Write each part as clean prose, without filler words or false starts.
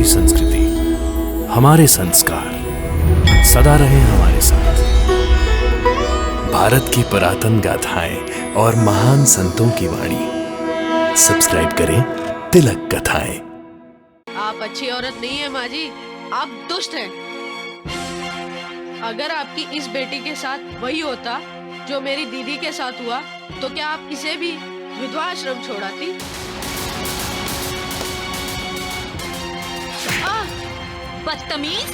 हमारी संस्कृति, हमारे संस्कार सदा रहे हमारे साथ। भारत की पुरातन गाथाएं और महान संतों की वाणी। सब्सक्राइब करें तिलक कथाएं। आप अच्छी औरत नहीं है माँ जी, आप दुष्ट हैं। अगर आपकी इस बेटी के साथ वही होता जो मेरी दीदी के साथ हुआ, तो क्या आप इसे भी विधवा आश्रम छोड़ाती? बदतमीज,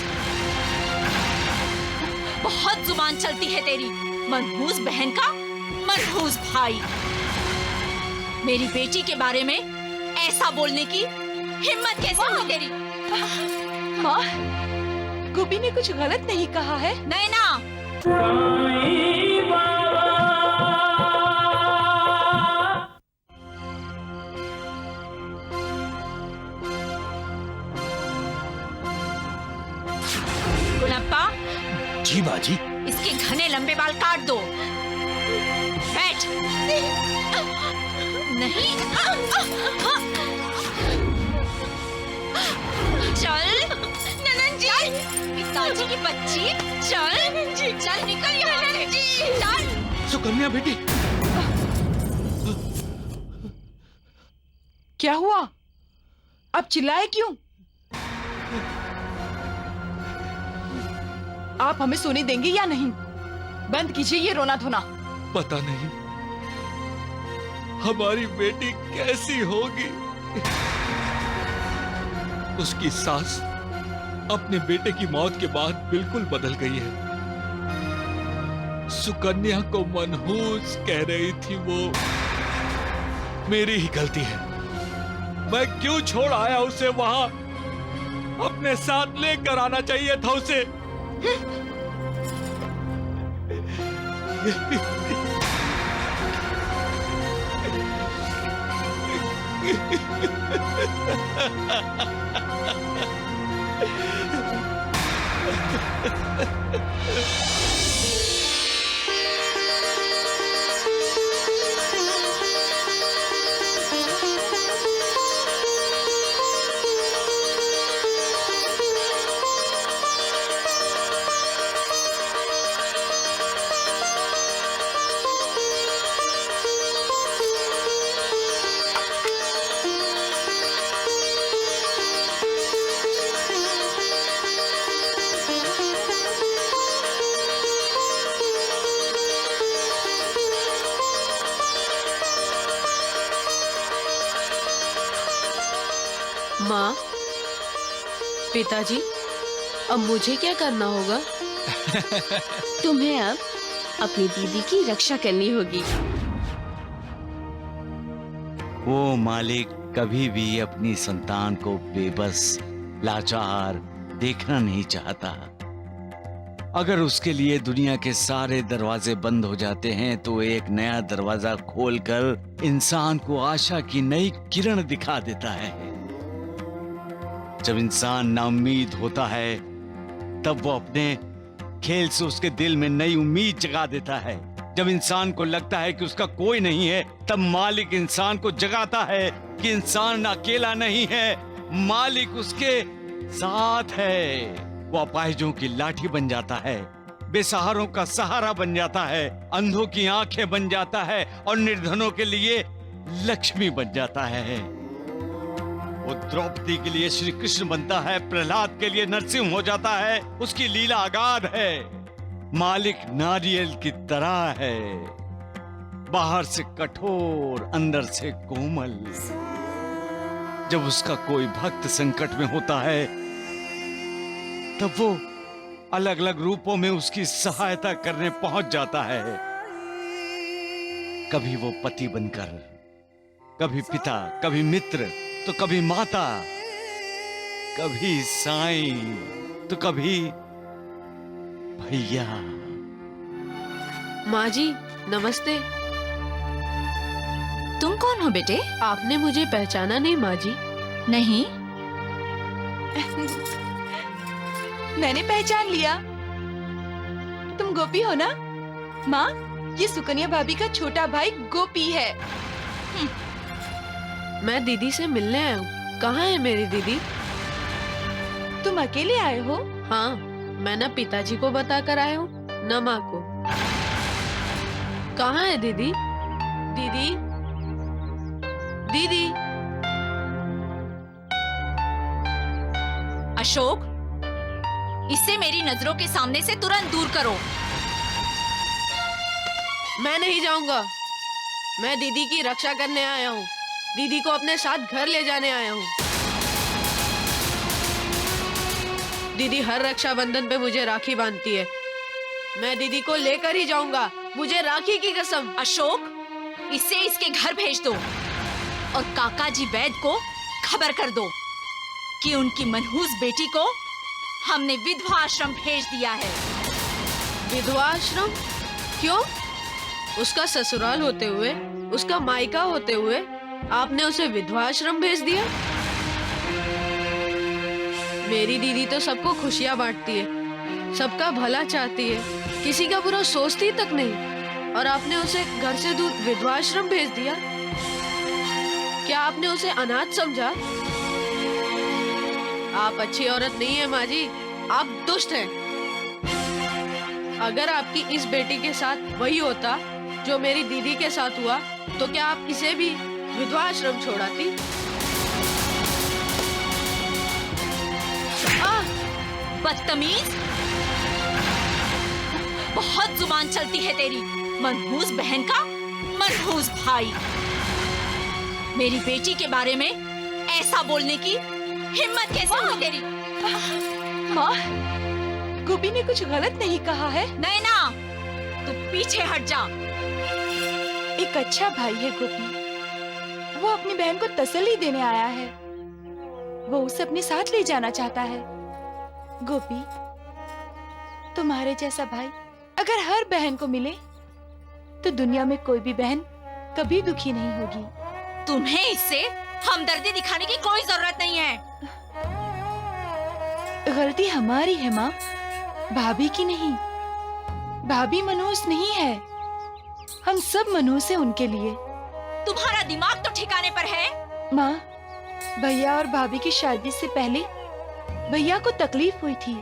बहुत जुबान चलती है तेरी। मनहूस बहन का मनहूस भाई। मेरी बेटी के बारे में ऐसा बोलने की हिम्मत कैसे हुई तेरी? माँ, गोपी ने कुछ गलत नहीं कहा है। नैना, गुणप्पा, जी बाजी। इसके घने लंबे बाल काट दो। बैठ। नहीं, चल ननन जी, पिताजी की बच्ची, चल चल निकल यहाँ से, चल। सुकन्या बेटी, क्या हुआ? अब चिल्लाए क्यों? आप हमें सोने देंगे या नहीं? बंद कीजिए ये रोना धोना। पता नहीं हमारी बेटी कैसी होगी। उसकी सास अपने बेटे की मौत के बाद बिल्कुल बदल गई है। सुकन्या को मनहूस कह रही थी वो। मेरी ही गलती है। मैं क्यों छोड़ आया उसे वहां? अपने साथ लेकर आना चाहिए था उसे। माँ, पिताजी, अब मुझे क्या करना होगा? तुम्हें अब अपनी दीदी की रक्षा करनी होगी। वो मालिक कभी भी अपनी संतान को बेबस, लाचार देखना नहीं चाहता। अगर उसके लिए दुनिया के सारे दरवाजे बंद हो जाते हैं तो एक नया दरवाजा खोलकर इंसान को आशा की नई किरण दिखा देता है। जब इंसान नाउम्मीद होता है तब वो अपने खेल से उसके दिल में नई उम्मीद जगा देता है। जब इंसान को लगता है कि उसका कोई नहीं है, तब मालिक इंसान को जगाता है कि इंसान अकेला नहीं है, मालिक उसके साथ है। वो अपाहिजों की लाठी बन जाता है, बेसहारों का सहारा बन जाता है, अंधों की आंखें बन जाता है और निर्धनों के लिए लक्ष्मी बन जाता है। वो द्रौपदी के लिए श्री कृष्ण बनता है, प्रहलाद के लिए नरसिंह हो जाता है। उसकी लीला अगाध है। मालिक नारियल की तरह है, बाहर से कठोर, अंदर से कोमल। जब उसका कोई भक्त संकट में होता है तब वो अलग अलग रूपों में उसकी सहायता करने पहुंच जाता है। कभी वो पति बनकर, कभी पिता, कभी मित्र, तो कभी माता, कभी साईं, तो कभी भैया। माँ जी, नमस्ते। तुम कौन हो बेटे? आपने मुझे पहचाना नहीं माँ जी? नहीं। मैंने पहचान लिया। तुम गोपी हो ना? माँ, ये सुकन्या भाभी का छोटा भाई गोपी है। मैं दीदी से मिलने आया हूँ। कहाँ है मेरी दीदी? तुम अकेले आए हो? हाँ, मैं न पिताजी को बता कर आया हूँ न माँ को। कहाँ है दीदी? दीदी, दीदी। अशोक, इसे मेरी नजरों के सामने से तुरंत दूर करो। मैं नहीं जाऊंगा। मैं दीदी की रक्षा करने आया हूँ। दीदी को अपने साथ घर ले जाने आया हूँ। दीदी हर रक्षाबंधन पे मुझे राखी बांधती है। मैं दीदी को लेकर ही जाऊंगा, मुझे राखी की कसम। अशोक, इसे इसके घर भेज दो और काका जी वैद को खबर कर दो कि उनकी मनहूस बेटी को हमने विधवा आश्रम भेज दिया है। विधवा आश्रम? क्यों? उसका ससुराल होते हुए, उसका मायका होते हुए आपने उसे विधवा आश्रम भेज दिया? मेरी दीदी तो सबको खुशियां बांटती है, सबका भला चाहती है, किसी का बुरा सोचती तक नहीं, और आपने उसे घर से दूर विधवा आश्रम भेज दिया। क्या आपने उसे अनाथ समझा? आप अच्छी औरत नहीं है माँ जी, आप दुष्ट हैं। अगर आपकी इस बेटी के साथ वही होता जो मेरी दीदी के साथ हुआ, तो क्या आप इसे भी विधवा आश्रम छोड़ाती? बदतमीज, बहुत जुबान चलती है तेरी। मनहूस बहन का मनहूस भाई। मेरी बेटी के बारे में ऐसा बोलने की हिम्मत कैसे हुई तेरी? माँ, गोपी ने कुछ गलत नहीं कहा है। नहीं ना, तू पीछे हट जा। एक अच्छा भाई है गोपी। वो अपनी बहन को तसल्ली देने आया है। वो उसे अपने साथ ले जाना चाहता है। गोपी, तुम्हारे जैसा भाई अगर हर बहन को मिले तो दुनिया में कोई भी बहन कभी दुखी नहीं होगी। तुम्हें इससे हमदर्दी दिखाने की कोई जरूरत नहीं है। गलती हमारी है माँ, भाभी की नहीं। भाभी मनहूस नहीं है, हम सब मनहूस हैं उनके लिए। तुम्हारा दिमाग तो ठिकाने पर है। माँ, भैया और भाभी की शादी से पहले भैया को तकलीफ हुई थी,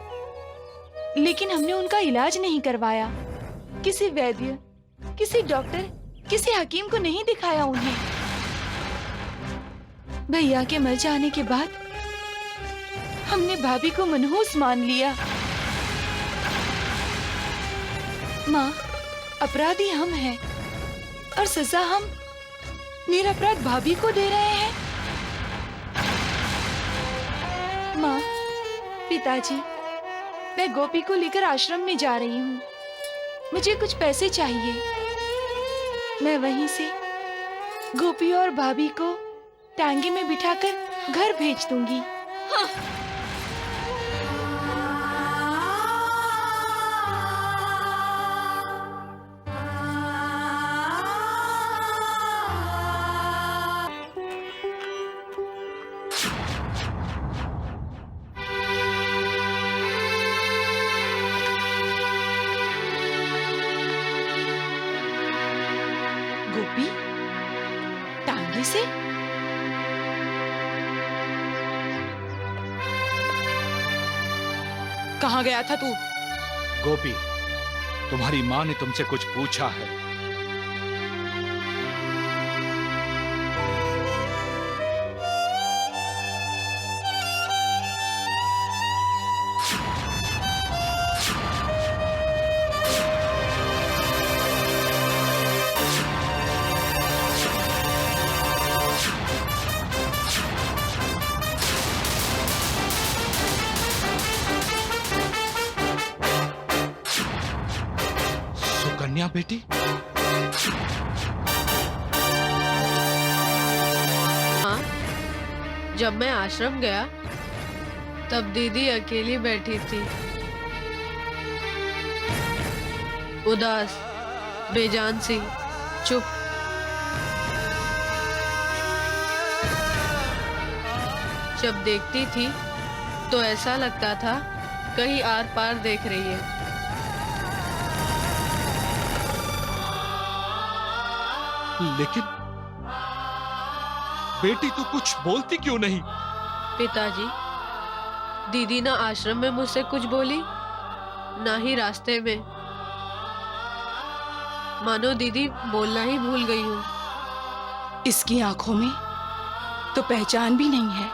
लेकिन हमने उनका इलाज नहीं करवाया। किसी वैद्य, किसी डॉक्टर, किसी हकीम को नहीं दिखाया उन्हें। भैया के मर जाने के बाद हमने भाभी को मनहूस मान लिया। माँ, अपराधी हम हैं और सजा हम निरपराध भाभी को दे रहे हैं। माँ, पिताजी, मैं गोपी को लेकर आश्रम में जा रही हूँ। मुझे कुछ पैसे चाहिए। मैं वहीं से गोपी और भाभी को टांगे में बिठाकर घर भेज दूंगी। हाँ। गोपी, टांगे से? कहाँ गया था तू? गोपी, तुम्हारी माँ ने तुमसे कुछ पूछा है। सुकन्या बेटी, हाँ, जब मैं आश्रम गया तब दीदी अकेली बैठी थी, उदास, बेजान सी, चुप। जब देखती थी तो ऐसा लगता था कहीं आर पार देख रही है। लेकिन बेटी तू कुछ बोलती क्यों नहीं? पिताजी, दीदी ना आश्रम में मुझसे कुछ बोली, ना ही रास्ते में। मानो दीदी बोलना ही भूल गई हूँ। इसकी आंखों में तो पहचान भी नहीं है।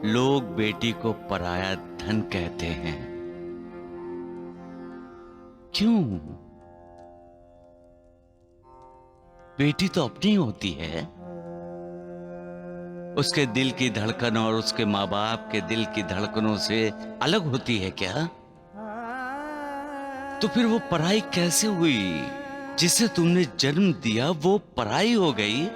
लोग बेटी को पराया धन कहते हैं। क्यों? बेटी तो अपनी होती है। उसके दिल की धड़कन और उसके माँ बाप के दिल की धड़कनों से अलग होती है क्या? तो फिर वो पराई कैसे हुई? जिसे तुमने जन्म दिया वो पराई हो गई।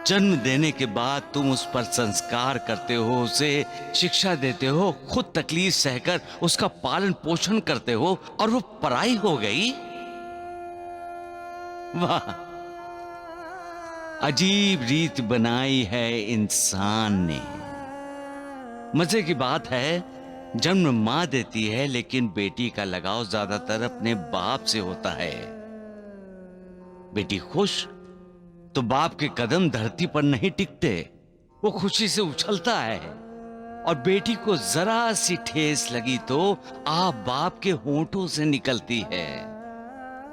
जन्म देने के बाद तुम उस पर संस्कार करते हो, उसे शिक्षा देते हो, खुद तकलीफ सहकर उसका पालन पोषण करते हो, और वो पराई हो गई। वाह, अजीब रीत बनाई है इंसान ने। मजे की बात है, जन्म मां देती है, लेकिन बेटी का लगाव ज्यादातर अपने बाप से होता है। बेटी खुश तो बाप के कदम धरती पर नहीं टिकते, वो खुशी से उछलता है। और बेटी को जरा सी ठेस लगी तो आप बाप के होंठों से निकलती है।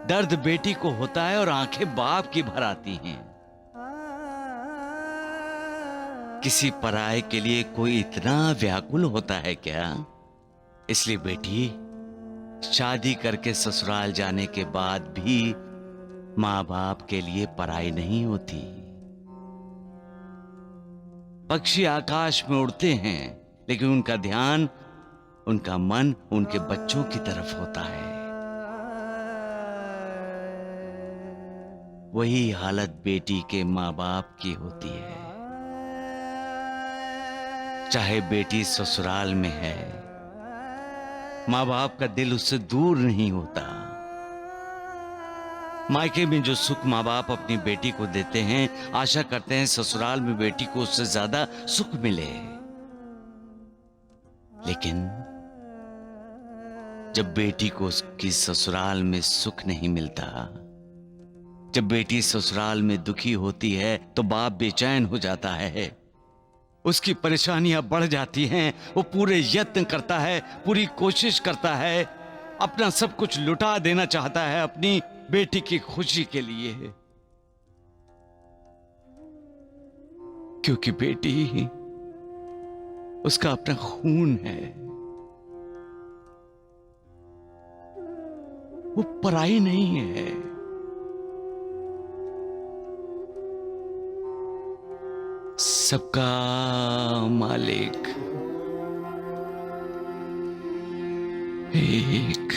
दर्द बेटी को होता है और आंखें बाप की भर आती हैं। किसी पराये के लिए कोई इतना व्याकुल होता है क्या? इसलिए बेटी, शादी करके ससुराल जाने के बाद भी माँ बाप के लिए पराई नहीं होती। पक्षी आकाश में उड़ते हैं, लेकिन उनका ध्यान, उनका मन उनके बच्चों की तरफ होता है। वही हालत बेटी के माँ बाप की होती है। चाहे बेटी ससुराल में है, माँ बाप का दिल उससे दूर नहीं होता। मायके में जो सुख माँ बाप अपनी बेटी को देते हैं, आशा करते हैं ससुराल में बेटी को उससे ज्यादा सुख मिले। लेकिन जब बेटी को उसकी ससुराल में सुख नहीं मिलता, जब बेटी ससुराल में दुखी होती है, तो बाप बेचैन हो जाता है। उसकी परेशानियां बढ़ जाती हैं। वो पूरे यत्न करता है, पूरी कोशिश करता है, अपना सब कुछ लुटा देना चाहता है अपनी बेटी की खुशी के लिए, क्योंकि बेटी उसका अपना खून है। वो पराई नहीं है। सबका मालिक एक।